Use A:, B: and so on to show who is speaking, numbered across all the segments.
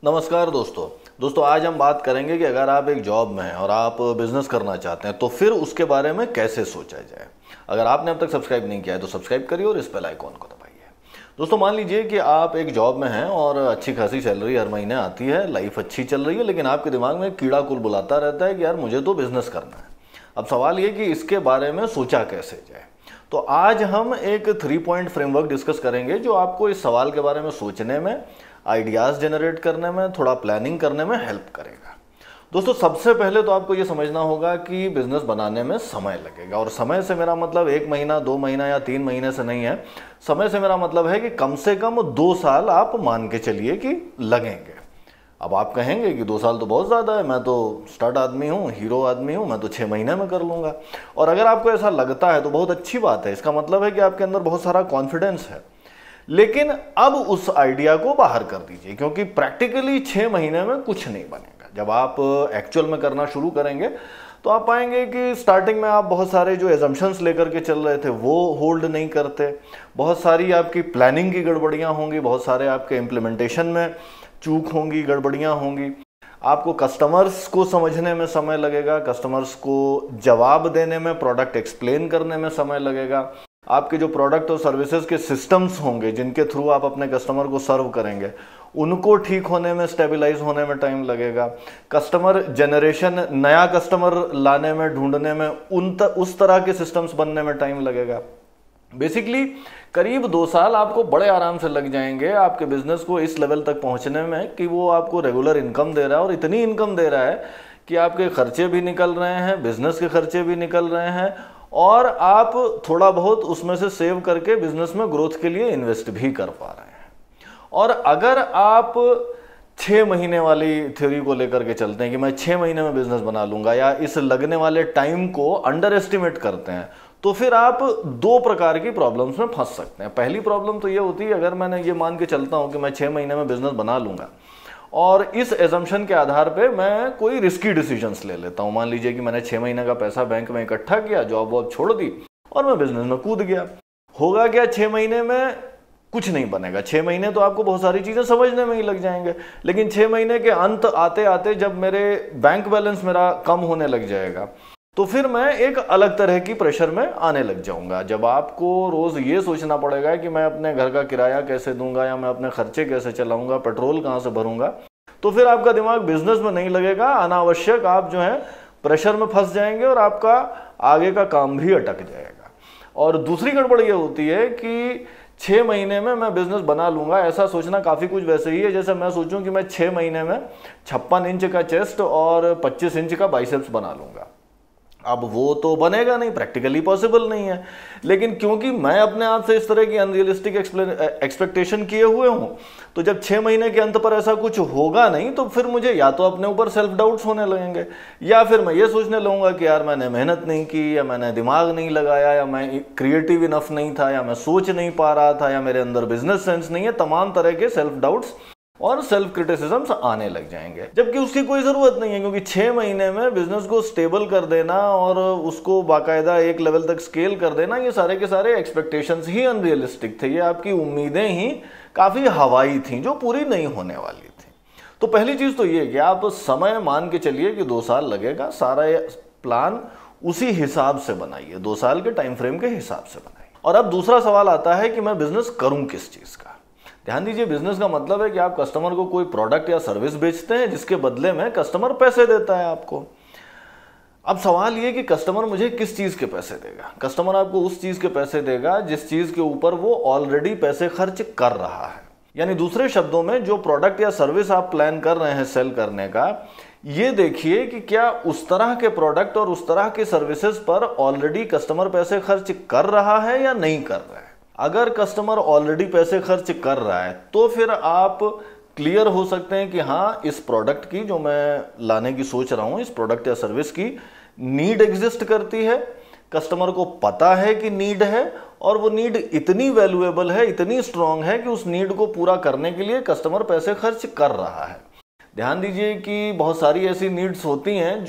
A: नमस्कार दोस्तों आज हम बात करेंगे कि अगर आप एक जॉब में हैं और आप बिजनेस करना चाहते हैं तो फिर उसके बारे में कैसे सोचा जाए। अगर आपने अब तक सब्सक्राइब नहीं किया है तो सब्सक्राइब करिए और इस बेल आइकॉन को दबाइए। दोस्तों मान लीजिए कि आप एक जॉब में हैं और अच्छी खासी सैलरी हर महीने आती है, लाइफ अच्छी चल रही है, लेकिन आपके दिमाग में कीड़ा कुल बुलाता रहता है कि यार मुझे तो बिजनेस करना है। अब सवाल ये कि इसके बारे में सोचा कैसे जाए। तो आज हम एक 3 पॉइंट फ्रेमवर्क डिस्कस करेंगे जो आपको इस सवाल के बारे में सोचने में, आइडियाज़ जनरेट करने में, थोड़ा प्लानिंग करने में हेल्प करेगा। दोस्तों सबसे पहले तो आपको ये समझना होगा कि बिजनेस बनाने में समय लगेगा, और समय से मेरा मतलब 1 महीना, 2 महीना या 3 महीने से नहीं है। समय से मेरा मतलब है कि कम से कम 2 साल आप मान के चलिए कि लगेंगे। अब आप कहेंगे कि 2 साल तो बहुत ज़्यादा है, मैं तो स्टार्ट आदमी हूँ, हीरो आदमी हूँ, मैं तो 6 महीने में कर लूँगा। और अगर आपको ऐसा लगता है तो बहुत अच्छी बात है, इसका मतलब है कि आपके अंदर बहुत सारा कॉन्फिडेंस है। लेकिन अब उस आइडिया को बाहर कर दीजिए, क्योंकि प्रैक्टिकली 6 महीने में कुछ नहीं बनेगा। जब आप एक्चुअल में करना शुरू करेंगे तो आप पाएंगे कि स्टार्टिंग में आप बहुत सारे जो एजम्पशंस लेकर के चल रहे थे वो होल्ड नहीं करते, बहुत सारी आपकी प्लानिंग की गड़बड़ियां होंगी, बहुत सारे आपके इम्प्लीमेंटेशन में चूक होंगी, गड़बड़ियां होंगी। आपको कस्टमर्स को समझने में समय लगेगा, कस्टमर्स को जवाब देने में, प्रोडक्ट एक्सप्लेन करने में समय लगेगा। आपके जो प्रोडक्ट और सर्विसेज के सिस्टम्स होंगे जिनके थ्रू आप अपने कस्टमर को सर्व करेंगे, उनको ठीक होने में, स्टेबलाइज होने में टाइम लगेगा। कस्टमर जनरेशन, नया कस्टमर लाने में, ढूंढने में, उस तरह के सिस्टम्स बनने में टाइम लगेगा। बेसिकली करीब 2 साल आपको बड़े आराम से लग जाएंगे आपके बिजनेस को इस लेवल तक पहुंचने में कि वो आपको रेगुलर इनकम दे रहा है, और इतनी इनकम दे रहा है कि आपके खर्चे भी निकल रहे हैं, बिजनेस के खर्चे भी निकल रहे हैं, और आप थोड़ा बहुत उसमें से सेव करके बिजनेस में ग्रोथ के लिए इन्वेस्ट भी कर पा रहे हैं। और अगर आप 6 महीने वाली थ्योरी को लेकर के चलते हैं कि मैं 6 महीने में बिजनेस बना लूंगा, या इस लगने वाले टाइम को अंडर एस्टिमेट करते हैं, तो फिर आप 2 प्रकार की प्रॉब्लम्स में फंस सकते हैं। पहली प्रॉब्लम तो ये होती है, अगर मैंने ये मान के चलता हूं कि मैं 6 महीने में बिजनेस बना लूंगा और इस एजम्पशन के आधार पे मैं कोई रिस्की डिसीजंस ले लेता हूं। मान लीजिए कि मैंने 6 महीने का पैसा बैंक में इकट्ठा किया, जॉब वॉब छोड़ दी और मैं बिजनेस में कूद गया। होगा क्या, 6 महीने में कुछ नहीं बनेगा। 6 महीने तो आपको बहुत सारी चीजें समझने में ही लग जाएंगे, लेकिन 6 महीने के अंत आते आते जब मेरे बैंक बैलेंस मेरा कम होने लग जाएगा तो फिर मैं एक अलग तरह की प्रेशर में आने लग जाऊंगा। जब आपको रोज ये सोचना पड़ेगा कि मैं अपने घर का किराया कैसे दूंगा, या मैं अपने खर्चे कैसे चलाऊंगा, पेट्रोल कहां से भरूंगा, तो फिर आपका दिमाग बिजनेस में नहीं लगेगा। अनावश्यक आप जो है प्रेशर में फंस जाएंगे और आपका आगे का काम भी अटक जाएगा। और दूसरी गड़बड़ ये होती है कि 6 महीने में मैं बिजनेस बना लूंगा, ऐसा सोचना काफी कुछ वैसे ही है जैसे मैं सोचूं कि मैं 6 महीने में 56 इंच का चेस्ट और 25 इंच का बाइसेप्स बना लूंगा। अब वो तो बनेगा नहीं, प्रैक्टिकली पॉसिबल नहीं है। लेकिन क्योंकि मैं अपने आप से इस तरह की अनरियलिस्टिक एक्सपेक्टेशन किए हुए हूं, तो जब 6 महीने के अंत पर ऐसा कुछ होगा नहीं तो फिर मुझे या तो अपने ऊपर सेल्फ डाउट्स होने लगेंगे, या फिर मैं ये सोचने लगूंगा कि यार मैंने मेहनत नहीं की, या मैंने दिमाग नहीं लगाया, या मैं क्रिएटिव इनफ नहीं था, या मैं सोच नहीं पा रहा था, या मेरे अंदर बिजनेस सेंस नहीं है। तमाम तरह के सेल्फ डाउट्स और सेल्फ क्रिटिसिज्म्स आने लग जाएंगे, जबकि उसकी कोई जरूरत नहीं है। क्योंकि 6 महीने में बिजनेस को स्टेबल कर देना और उसको बाकायदा एक लेवल तक स्केल कर देना, ये सारे के सारे एक्सपेक्टेशंस ही अनरियलिस्टिक थे। ये आपकी उम्मीदें ही काफी हवाई थी जो पूरी नहीं होने वाली थी। तो पहली चीज तो ये कि आप समय मान के चलिए कि 2 साल लगेगा। सारा प्लान उसी हिसाब से बनाइए, 2 साल के टाइम फ्रेम के हिसाब से बनाइए। और अब दूसरा सवाल आता है कि मैं बिजनेस करूं किस चीज का। ध्यान दीजिए, बिजनेस का मतलब है कि आप कस्टमर को कोई प्रोडक्ट या सर्विस बेचते हैं जिसके बदले में कस्टमर पैसे देता है आपको। अब सवाल ये कि कस्टमर मुझे किस चीज के पैसे देगा। कस्टमर आपको उस चीज के पैसे देगा जिस चीज के ऊपर वो ऑलरेडी पैसे खर्च कर रहा है। यानी दूसरे शब्दों में, जो प्रोडक्ट या सर्विस आप प्लान कर रहे हैं सेल करने का, ये देखिए कि क्या उस तरह के प्रोडक्ट और उस तरह के सर्विसेज पर ऑलरेडी कस्टमर पैसे खर्च कर रहा है या नहीं कर रहा है। अगर कस्टमर ऑलरेडी पैसे खर्च कर रहा है तो फिर आप क्लियर हो सकते हैं कि हाँ, इस प्रोडक्ट की जो मैं लाने की सोच रहा हूं, इस प्रोडक्ट या सर्विस की नीड एग्जिस्ट करती है, कस्टमर को पता है कि नीड है, और वो नीड इतनी वैल्यूएबल है, इतनी स्ट्रांग है कि उस नीड को पूरा करने के लिए कस्टमर पैसे खर्च कर रहा है। ध्यान दीजिए कि बहुत सारी ऐसी नीड्स होती हैं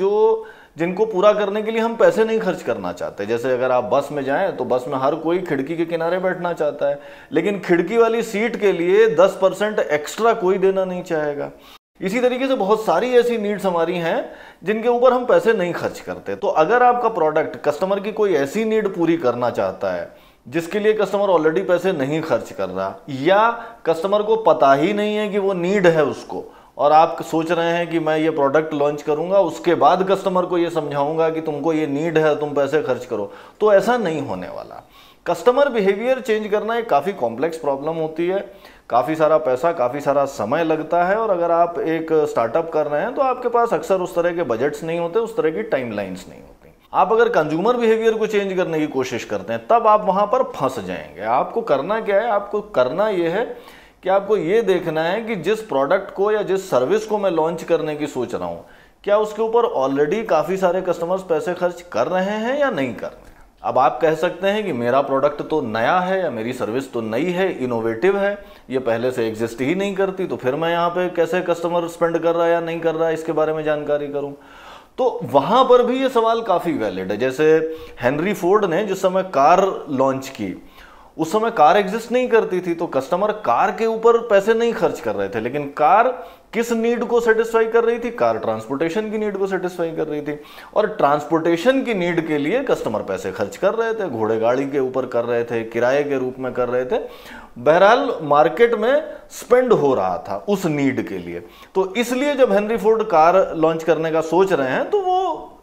A: जिनको पूरा करने के लिए हम पैसे नहीं खर्च करना चाहते। जैसे अगर आप बस में जाएं तो बस में हर कोई खिड़की के किनारे बैठना चाहता है, लेकिन खिड़की वाली सीट के लिए 10% एक्स्ट्रा कोई देना नहीं चाहेगा। इसी तरीके से बहुत सारी ऐसी नीड्स हमारी हैं जिनके ऊपर हम पैसे नहीं खर्च करते। तो अगर आपका प्रोडक्ट कस्टमर की कोई ऐसी नीड पूरी करना चाहता है जिसके लिए कस्टमर ऑलरेडी पैसे नहीं खर्च कर रहा, या कस्टमर को पता ही नहीं है कि वो नीड है उसको, और आप सोच रहे हैं कि मैं ये प्रोडक्ट लॉन्च करूंगा उसके बाद कस्टमर को ये समझाऊंगा कि तुमको ये नीड है, तुम पैसे खर्च करो, तो ऐसा नहीं होने वाला। कस्टमर बिहेवियर चेंज करना एक काफ़ी कॉम्प्लेक्स प्रॉब्लम होती है, काफ़ी सारा पैसा, काफ़ी सारा समय लगता है, और अगर आप एक स्टार्टअप कर रहे हैं तो आपके पास अक्सर उस तरह के बजट्स नहीं होते, उस तरह की टाइमलाइंस नहीं होती। आप अगर कंज्यूमर बिहेवियर को चेंज करने की कोशिश करते हैं तब आप वहां पर फंस जाएंगे। आपको करना क्या है? आपको करना यह है कि आपको ये देखना है कि जिस प्रोडक्ट को या जिस सर्विस को मैं लॉन्च करने की सोच रहा हूं, क्या उसके ऊपर ऑलरेडी काफ़ी सारे कस्टमर्स पैसे खर्च कर रहे हैं या नहीं कर रहे हैं। अब आप कह सकते हैं कि मेरा प्रोडक्ट तो नया है या मेरी सर्विस तो नई है, इनोवेटिव है, ये पहले से एग्जिस्ट ही नहीं करती, तो फिर मैं यहाँ पे कैसे कस्टमर स्पेंड कर रहा है या नहीं कर रहा है इसके बारे में जानकारी करूँ। तो वहां पर भी ये सवाल काफ़ी वैलिड है। जैसे हेनरी फोर्ड ने जिस समय कार लॉन्च की, उस समय कार एग्जिस्ट नहीं करती थी, तो कस्टमर कार के ऊपर पैसे नहीं खर्च कर रहे थे, लेकिन कार किस नीड को सेटिस्फाई कर रही थी? कार ट्रांसपोर्टेशन की नीड को सेटिस्फाई कर रही थी, और ट्रांसपोर्टेशन की नीड के लिए कस्टमर पैसे खर्च कर रहे थे, घोड़े गाड़ी के ऊपर कर रहे थे, किराए के रूप में कर रहे थे, बहरहाल मार्केट में स्पेंड हो रहा था उस नीड के लिए। तो इसलिए जब हेनरी फोर्ड कार लॉन्च करने का सोच रहे हैं तो वो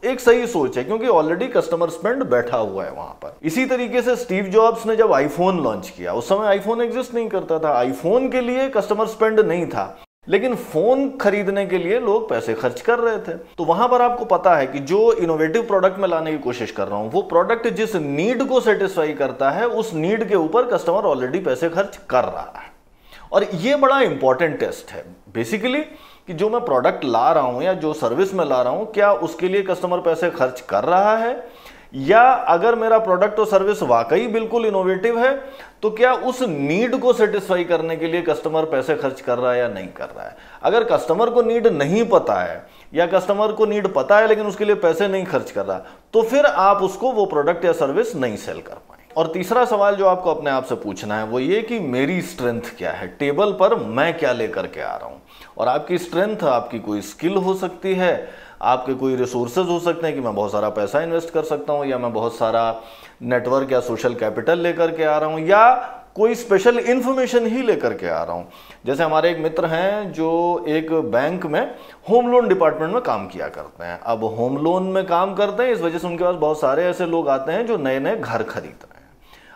A: एक सही सोच है, क्योंकि ऑलरेडी कस्टमर स्पेंड बैठा हुआ है वहां पर। इसी तरीके से स्टीव जॉब्स ने जब आईफोन लॉन्च किया, उस समय आईफोन एग्जिस्ट नहीं करता था, आईफोन के लिए कस्टमर स्पेंड नहीं था, लेकिन फोन खरीदने के लिए लोग पैसे खर्च कर रहे थे। तो वहां पर आपको पता है कि जो इनोवेटिव प्रोडक्ट में लाने की कोशिश कर रहा हूं, वो प्रोडक्ट जिस नीड को सेटिस्फाई करता है, उस नीड के ऊपर कस्टमर ऑलरेडी पैसे खर्च कर रहा है। और ये बड़ा इंपॉर्टेंट टेस्ट है बेसिकली, कि जो मैं प्रोडक्ट ला रहा हूं या जो सर्विस में ला रहा हूं, क्या उसके लिए कस्टमर पैसे खर्च कर रहा है, या अगर मेरा प्रोडक्ट और सर्विस वाकई बिल्कुल इनोवेटिव है तो क्या उस नीड को सेटिस्फाई करने के लिए कस्टमर पैसे खर्च कर रहा है या नहीं कर रहा है। अगर कस्टमर को नीड नहीं पता है, या कस्टमर को नीड पता है लेकिन उसके लिए पैसे नहीं खर्च कर रहा, तो फिर आप उसको वो प्रोडक्ट या सर्विस नहीं सेल कर पाए। और तीसरा सवाल जो आपको अपने आप से पूछना है वो ये कि मेरी स्ट्रेंथ क्या है, टेबल पर मैं क्या लेकर के आ रहा हूं। और आपकी स्ट्रेंथ आपकी कोई स्किल हो सकती है, आपके कोई रिसोर्सेज हो सकते हैं कि मैं बहुत सारा पैसा इन्वेस्ट कर सकता हूं, या मैं बहुत सारा नेटवर्क या सोशल कैपिटल लेकर के आ रहा हूं, या कोई स्पेशल इंफॉर्मेशन ही लेकर के आ रहा हूं। जैसे हमारे एक मित्र हैं जो एक बैंक में होम लोन डिपार्टमेंट में काम किया करते हैं। अब होम लोन में काम करते हैं, इस वजह से उनके पास बहुत सारे ऐसे लोग आते हैं जो नए नए घर खरीद रहे हैं।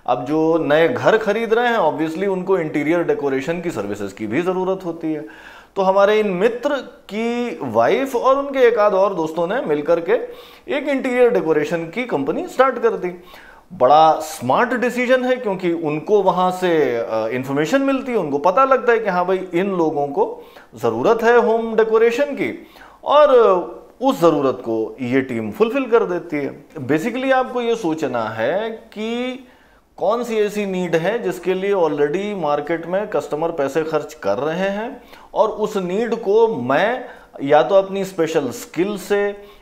A: अब जो नए घर खरीद रहे हैं ऑब्वियसली उनको इंटीरियर डेकोरेशन की सर्विसेज की भी ज़रूरत होती है। तो हमारे इन मित्र की वाइफ और उनके एक आध और दोस्तों ने मिलकर के एक इंटीरियर डेकोरेशन की कंपनी स्टार्ट कर दी। बड़ा स्मार्ट डिसीजन है, क्योंकि उनको वहां से इंफॉर्मेशन मिलती है, उनको पता लगता है कि हाँ भाई इन लोगों को ज़रूरत है होम डेकोरेशन की, और उस ज़रूरत को ये टीम फुलफिल कर देती है। बेसिकली आपको ये सोचना है कि कौन सी ऐसी नीड है जिसके लिए ऑलरेडी मार्केट में कस्टमर पैसे खर्च कर रहे हैं, और उस नीड को मैं या तो अपनी स्पेशल स्किल से,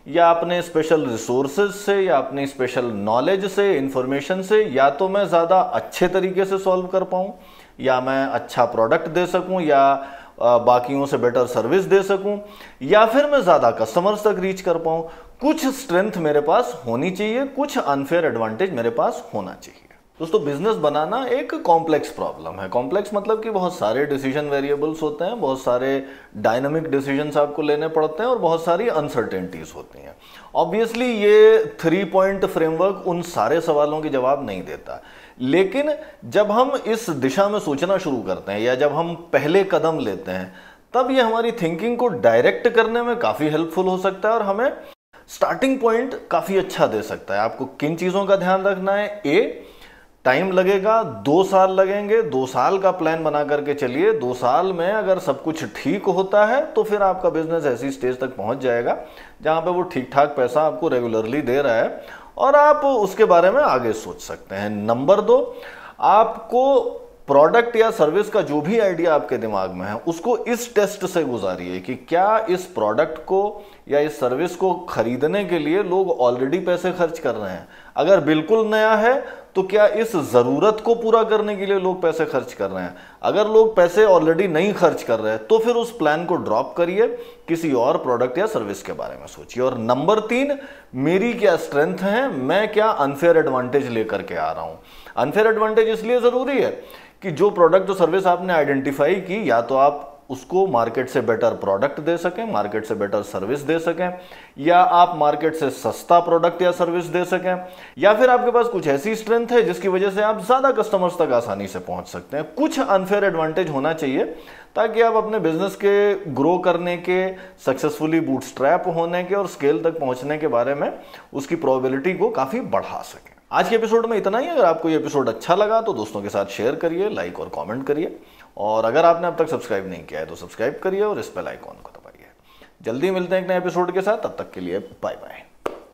A: या अपने स्पेशल रिसोर्सेज से, या अपनी स्पेशल नॉलेज से, इंफॉर्मेशन से, या तो मैं ज़्यादा अच्छे तरीके से सॉल्व कर पाऊँ, या मैं अच्छा प्रोडक्ट दे सकूँ, या बाकियों से बेटर सर्विस दे सकूं, या फिर मैं ज़्यादा कस्टमर्स तक रीच कर पाऊं। कुछ स्ट्रेंथ मेरे पास होनी चाहिए, कुछ अनफेयर एडवांटेज मेरे पास होना चाहिए। दोस्तों, बिजनेस बनाना एक कॉम्प्लेक्स प्रॉब्लम है। कॉम्प्लेक्स मतलब कि बहुत सारे डिसीजन वेरिएबल्स होते हैं, बहुत सारे डायनामिक डिसीजंस आपको लेने पड़ते हैं, और बहुत सारी अनसर्टेनिटीज होती हैं। ऑब्वियसली ये 3 पॉइंट फ्रेमवर्क उन सारे सवालों के जवाब नहीं देता, लेकिन जब हम इस दिशा में सोचना शुरू करते हैं, या जब हम पहले कदम लेते हैं, तब ये हमारी थिंकिंग को डायरेक्ट करने में काफ़ी हेल्पफुल हो सकता है, और हमें स्टार्टिंग पॉइंट काफ़ी अच्छा दे सकता है। आपको किन चीज़ों का ध्यान रखना है? टाइम लगेगा, 2 साल लगेंगे, 2 साल का प्लान बना करके चलिए। 2 साल में अगर सब कुछ ठीक होता है तो फिर आपका बिजनेस ऐसी स्टेज तक पहुंच जाएगा जहां पे वो ठीक ठाक पैसा आपको रेगुलरली दे रहा है, और आप उसके बारे में आगे सोच सकते हैं। नंबर 2, आपको प्रोडक्ट या सर्विस का जो भी आइडिया आपके दिमाग में है उसको इस टेस्ट से गुजारिए कि क्या इस प्रोडक्ट को या इस सर्विस को खरीदने के लिए लोग ऑलरेडी पैसे खर्च कर रहे हैं। अगर बिल्कुल नया है तो क्या इस जरूरत को पूरा करने के लिए लोग पैसे खर्च कर रहे हैं? अगर लोग पैसे ऑलरेडी नहीं खर्च कर रहे हैं तो फिर उस प्लान को ड्रॉप करिए, किसी और प्रोडक्ट या सर्विस के बारे में सोचिए। और नंबर 3, मेरी क्या स्ट्रेंथ है, मैं क्या अनफेयर एडवांटेज लेकर के आ रहा हूं। अनफेयर एडवांटेज इसलिए जरूरी है कि जो प्रोडक्ट जो सर्विस आपने आइडेंटिफाई की, या तो आप उसको मार्केट से बेटर प्रोडक्ट दे सकें, मार्केट से बेटर सर्विस दे सकें, या आप मार्केट से सस्ता प्रोडक्ट या सर्विस दे सकें, या फिर आपके पास कुछ ऐसी स्ट्रेंथ है जिसकी वजह से आप ज्यादा कस्टमर्स तक आसानी से पहुंच सकते हैं। कुछ अनफेयर एडवांटेज होना चाहिए ताकि आप अपने बिजनेस के ग्रो करने के, सक्सेसफुली बूटस्ट्रैप होने के और स्केल तक पहुंचने के बारे में उसकी प्रोबेबिलिटी को काफी बढ़ा सकें। आज के एपिसोड में इतना ही। अगर आपको ये एपिसोड अच्छा लगा तो दोस्तों के साथ शेयर करिए, लाइक और कमेंट करिए, और अगर आपने अब तक सब्सक्राइब नहीं किया है तो सब्सक्राइब करिए और इस बेल आइकॉन को दबाइए। जल्दी मिलते हैं एक नए एपिसोड के साथ, तब तक के लिए बाय बाय।